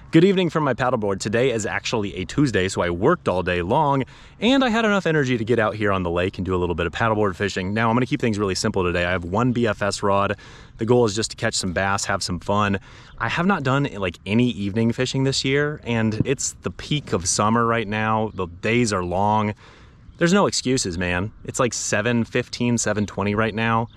Good evening from my paddleboard. Today is actually a Tuesday, so I worked all day long, and I had enough energy to get out here on the lake and do a little bit of paddleboard fishing. Now, I'm gonna keep things really simple today. I have one BFS rod. The goal is just to catch some bass, have some fun. I have not done like any evening fishing this year, and it's the peak of summer right now. The days are long. There's no excuses, man. It's like 7:15, 7:20 right now.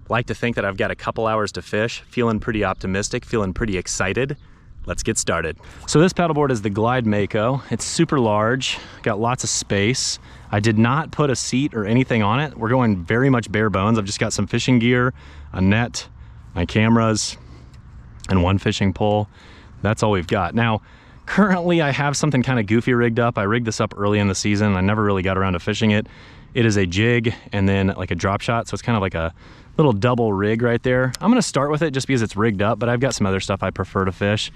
Like to think that I've got a couple hours to fish. Feeling pretty optimistic, feeling pretty excited. Let's get started. So this paddleboard is the Glide Mako. It's super large, got lots of space. I did not put a seat or anything on it. We're going very much bare bones. I've just got some fishing gear, a net, my cameras, and one fishing pole. That's all we've got. Now, currently I have something kind of goofy rigged up. I rigged this up early in the season. I never really got around to fishing it. It is a jig and then like a drop shot. So it's kind of like a little double rig right there. I'm gonna start with it just because it's rigged up, but I've got some other stuff I prefer to fish.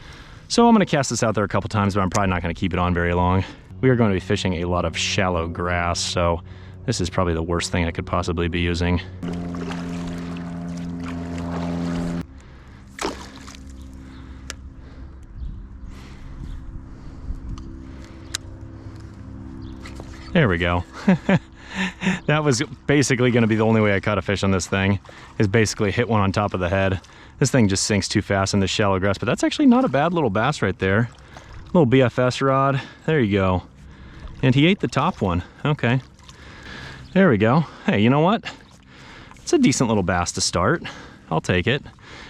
So I'm gonna cast this out there a couple times, but I'm probably not gonna keep it on very long. We are going to be fishing a lot of shallow grass, so this is probably the worst thing I could possibly be using. There we go. That was basically going to be the only way I caught a fish on this thing, is basically hit one on top of the head. This thing just sinks too fast in the shallow grass, but that's actually not a bad little bass right there. Little BFS rod. There you go. And he ate the top one. Okay. There we go. Hey, you know what? It's a decent little bass to start. I'll take it.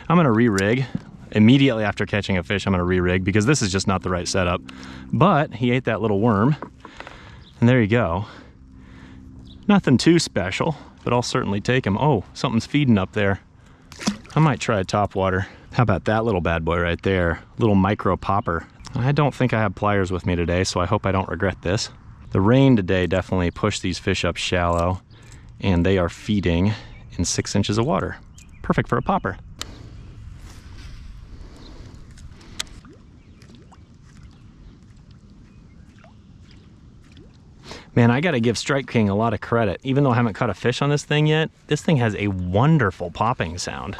I'm going to re-rig. Immediately after catching a fish, I'm going to re-rig because this is just not the right setup. But he ate that little worm. And there you go. Nothing too special, but I'll certainly take him. Oh, something's feeding up there. I might try a topwater. How about that little bad boy right there? Little micro popper. I don't think I have pliers with me today, so I hope I don't regret this. The rain today definitely pushed these fish up shallow, and they are feeding in 6 inches of water. Perfect for a popper. Man, I gotta give Strike King a lot of credit. Even though I haven't caught a fish on this thing yet, this thing has a wonderful popping sound.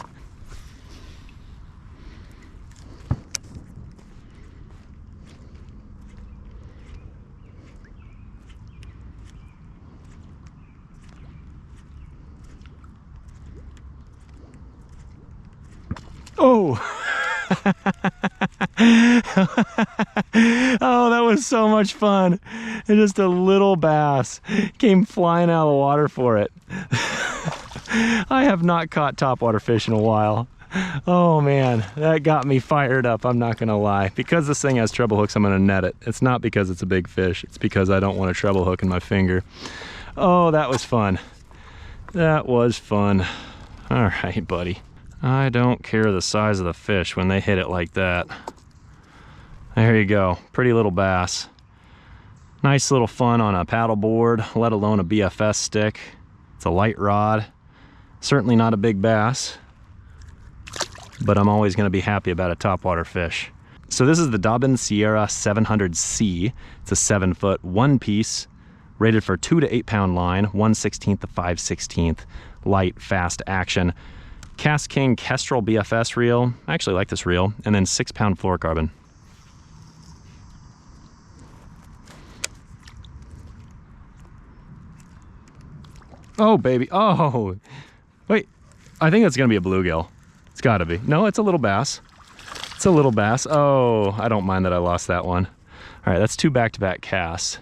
Oh! Oh, that was so much fun. And just a little bass came flying out of the water for it. I have not caught topwater fish in a while. Oh man, that got me fired up, I'm not gonna lie. Because this thing has treble hooks, I'm gonna net it. It's not because it's a big fish, it's because I don't want a treble hook in my finger. Oh, that was fun. That was fun. All right, buddy. I don't care the size of the fish when they hit it like that. There you go, pretty little bass. Nice little fun on a paddle board, let alone a BFS stick. It's a light rod. Certainly not a big bass, but I'm always gonna be happy about a topwater fish. So this is the Dobbin Sierra 700C. It's a 7-foot, one piece, rated for 2 to 8 pound line, 1/16 to 5/16, light, fast action. Cast King Kestrel BFS reel. I actually like this reel. And then 6-pound fluorocarbon. Oh, baby. Oh, wait. I think that's going to be a bluegill. It's got to be. No, it's a little bass. It's a little bass. Oh, I don't mind that I lost that one. All right, that's 2 back-to-back casts.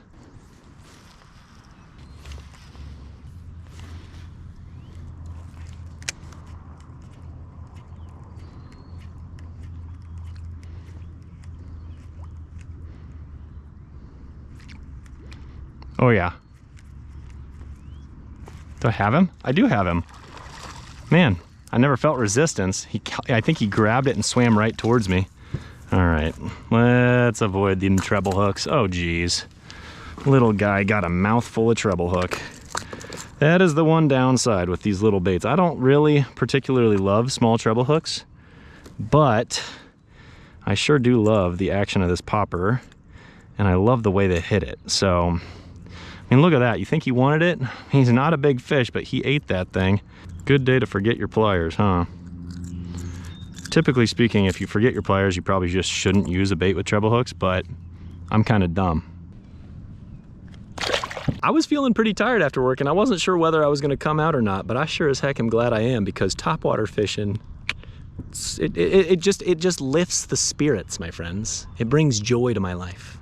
Oh yeah. Do I have him? I do have him. Man, I never felt resistance. I think he grabbed it and swam right towards me. All right, let's avoid the treble hooks. Oh geez. Little guy got a mouthful of treble hook. That is the one downside with these little baits. I don't really particularly love small treble hooks, but I sure do love the action of this popper, and I love the way they hit it. So, I mean, look at that. You think he wanted it? He's not a big fish, but he ate that thing. Good day to forget your pliers, huh? Typically speaking, if you forget your pliers, you probably just shouldn't use a bait with treble hooks, but I'm kind of dumb. I was feeling pretty tired after work, and I wasn't sure whether I was gonna come out or not, but I sure as heck am glad I am, because topwater fishing, it just lifts the spirits, my friends. It brings joy to my life.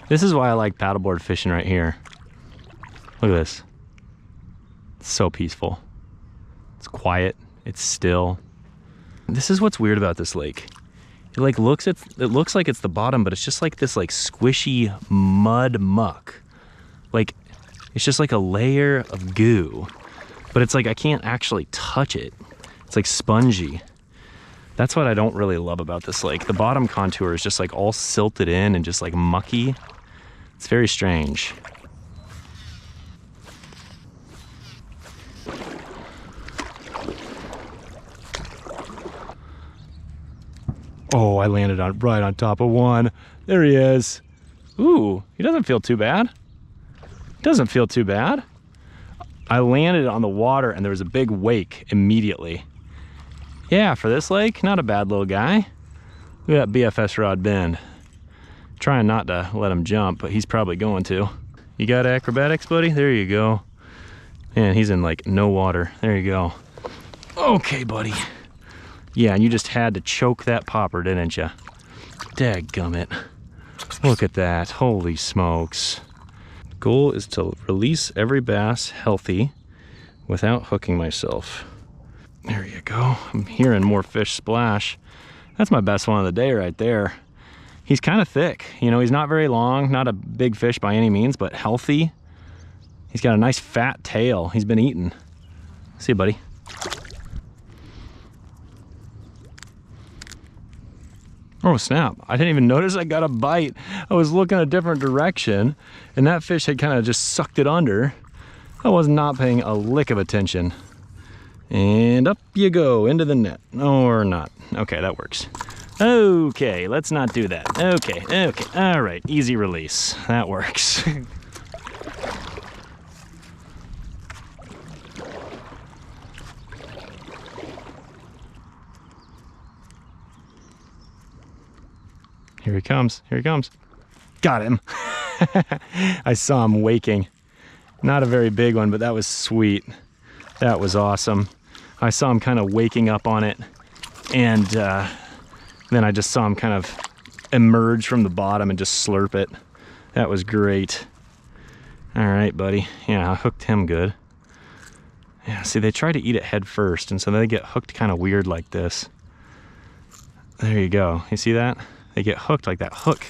This is why I like paddleboard fishing right here. Look at this. It's so peaceful. It's quiet, it's still. This is what's weird about this lake. It like looks like it's the bottom, but it's just like this like squishy mud muck. Like it's just like a layer of goo. But it's like I can't actually touch it. It's like spongy. That's what I don't really love about this lake. The bottom contour is just like all silted in and just like mucky. It's very strange. Oh, I landed right on top of one. There he is. Ooh, he doesn't feel too bad. Doesn't feel too bad. I landed on the water and there was a big wake immediately. Yeah, for this lake, not a bad little guy. Look at that BFS rod bend. Trying not to let him jump, but he's probably going to. You got acrobatics, buddy? There you go. Man, he's in like no water. There you go. Okay, buddy. Yeah, and you just had to choke that popper, didn't you? Dadgummit. Look at that. Holy smokes. Goal is to release every bass healthy without hooking myself. There you go. I'm hearing more fish splash. That's my best one of the day right there. He's kind of thick. You know, he's not very long, not a big fish by any means, but healthy. He's got a nice fat tail. He's been eating. See you, buddy. Oh snap, I didn't even notice I got a bite. I was looking a different direction and that fish had kind of just sucked it under. I was not paying a lick of attention. And up you go into the net, or not. Okay, that works. Okay, let's not do that. Okay, all right, easy release. That works. Here he comes, here he comes. Got him. I saw him waking. Not a very big one, but that was sweet. That was awesome. I saw him kind of waking up on it, and then I just saw him kind of emerge from the bottom and just slurp it. That was great. All right, buddy. Yeah, I hooked him good. Yeah, see, they try to eat it head first, and so they get hooked kind of weird like this. There you go. You see that? They get hooked like that. Hook.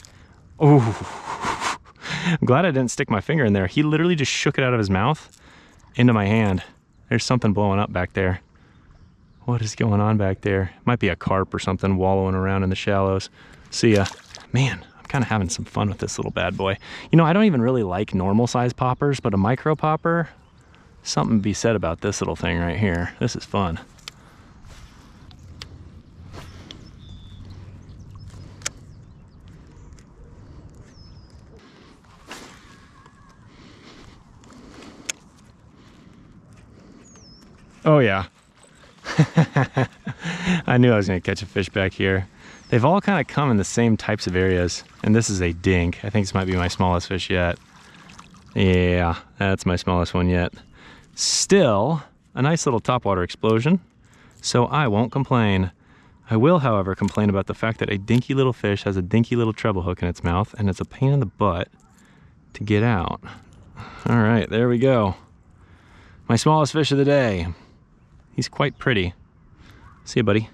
Oh, I'm glad I didn't stick my finger in there. He literally just shook it out of his mouth into my hand. There's something blowing up back there. What is going on back there? Might be a carp or something wallowing around in the shallows. See ya. Man, I'm kind of having some fun with this little bad boy. You know, I don't even really like normal size poppers, but a micro popper, something to be said about this little thing right here. This is fun. Oh yeah. I knew I was gonna catch a fish back here. They've all kind of come in the same types of areas, and this is a dink. I think this might be my smallest fish yet. Yeah, that's my smallest one yet. Still, a nice little topwater explosion, so I won't complain. I will, however, complain about the fact that a dinky little fish has a dinky little treble hook in its mouth, and it's a pain in the butt to get out. All right, there we go. My smallest fish of the day. He's quite pretty. See you, buddy.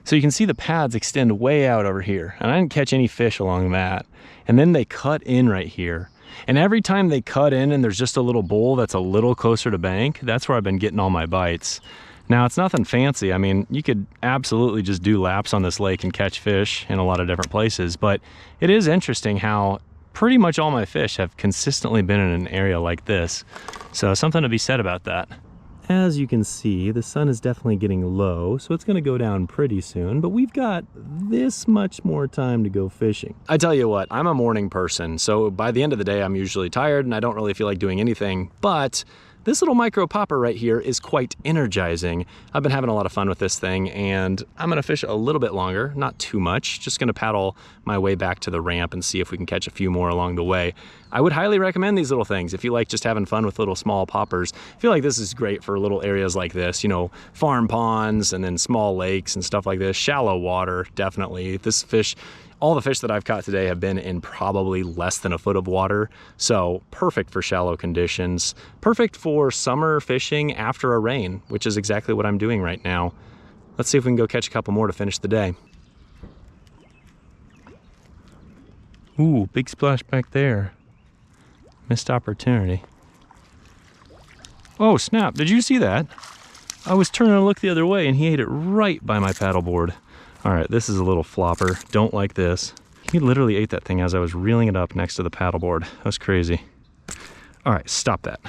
So you can see the pads extend way out over here, and I didn't catch any fish along that. And then they cut in right here. And every time they cut in and there's just a little bowl that's a little closer to bank, that's where I've been getting all my bites. Now, it's nothing fancy. I mean, you could absolutely just do laps on this lake and catch fish in a lot of different places, but it is interesting how pretty much all my fish have consistently been in an area like this. So something to be said about that. As you can see, the sun is definitely getting low, so it's gonna go down pretty soon, but we've got this much more time to go fishing. I tell you what, I'm a morning person, so by the end of the day, I'm usually tired and I don't really feel like doing anything, but this little micro popper right here is quite energizing. I've been having a lot of fun with this thing, and I'm gonna fish a little bit longer, not too much, just gonna paddle my way back to the ramp and see if we can catch a few more along the way. I would highly recommend these little things. If you like just having fun with little small poppers, I feel like this is great for little areas like this, you know, farm ponds and then small lakes and stuff like this, shallow water, definitely. This fish, all the fish that I've caught today have been in probably less than a foot of water, so perfect for shallow conditions. Perfect for summer fishing after a rain, which is exactly what I'm doing right now. Let's see if we can go catch a couple more to finish the day. Ooh, big splash back there. Missed opportunity. Oh snap, did you see that? I was turning to look the other way and he ate it right by my paddleboard. All right, this is a little flopper. Don't like this. He literally ate that thing as I was reeling it up next to the paddleboard. That was crazy. All right, stop that.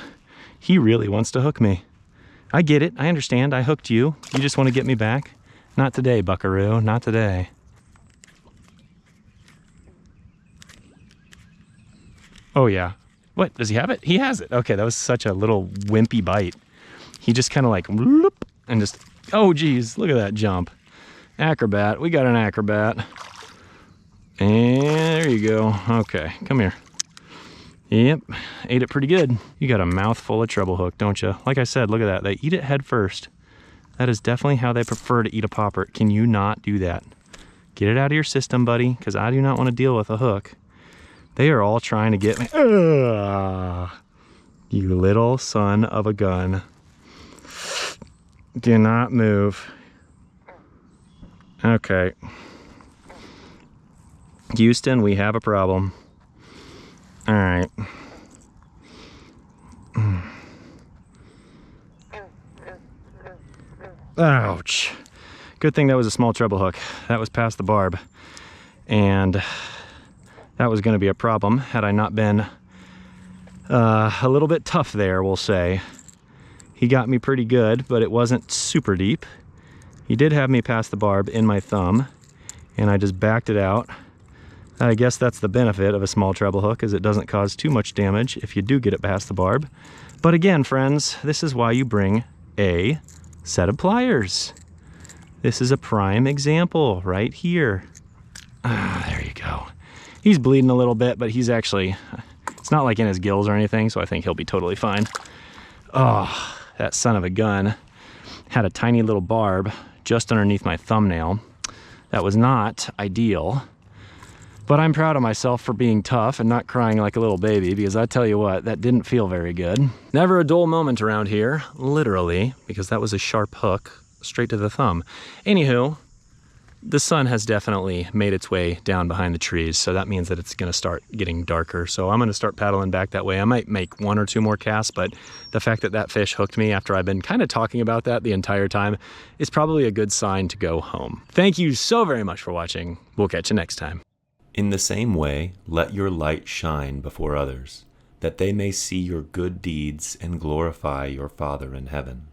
He really wants to hook me. I get it, I understand, I hooked you. You just want to get me back? Not today, buckaroo, not today. Oh yeah. What, does he have it? He has it. Okay, that was such a little wimpy bite. He just kind of like, whoop, and just, oh geez, look at that jump. Acrobat, we got an acrobat. And there you go. Okay, come here. Yep, ate it pretty good. You got a mouthful of treble hook, don't you? Like I said, look at that. They eat it head first. That is definitely how they prefer to eat a popper. Can you not do that? Get it out of your system, buddy, because I do not want to deal with a hook. They are all trying to get me. Ugh, you little son of a gun. Do not move. Okay. Houston, we have a problem. All right. Ouch. Good thing that was a small treble hook. That was past the barb. And that was going to be a problem had I not been a little bit tough there, we'll say. He got me pretty good, but it wasn't super deep. He did have me past the barb in my thumb, and I just backed it out. I guess that's the benefit of a small treble hook, is it doesn't cause too much damage if you do get it past the barb. But again, friends, this is why you bring a set of pliers. This is a prime example right here. Ah, there you go. He's bleeding a little bit, but he's actually, it's not like in his gills or anything, so I think he'll be totally fine. Oh, that son of a gun had a tiny little barb just underneath my thumbnail. That was not ideal, but I'm proud of myself for being tough and not crying like a little baby, because I tell you what, that didn't feel very good. Never a dull moment around here, literally, because that was a sharp hook straight to the thumb. Anywho, the sun has definitely made its way down behind the trees, so that means that it's gonna start getting darker. So I'm gonna start paddling back that way. I might make 1 or 2 more casts, but the fact that that fish hooked me after I've been kind of talking about that the entire time is probably a good sign to go home. Thank you so very much for watching. We'll catch you next time. In the same way, let your light shine before others, that they may see your good deeds and glorify your Father in heaven.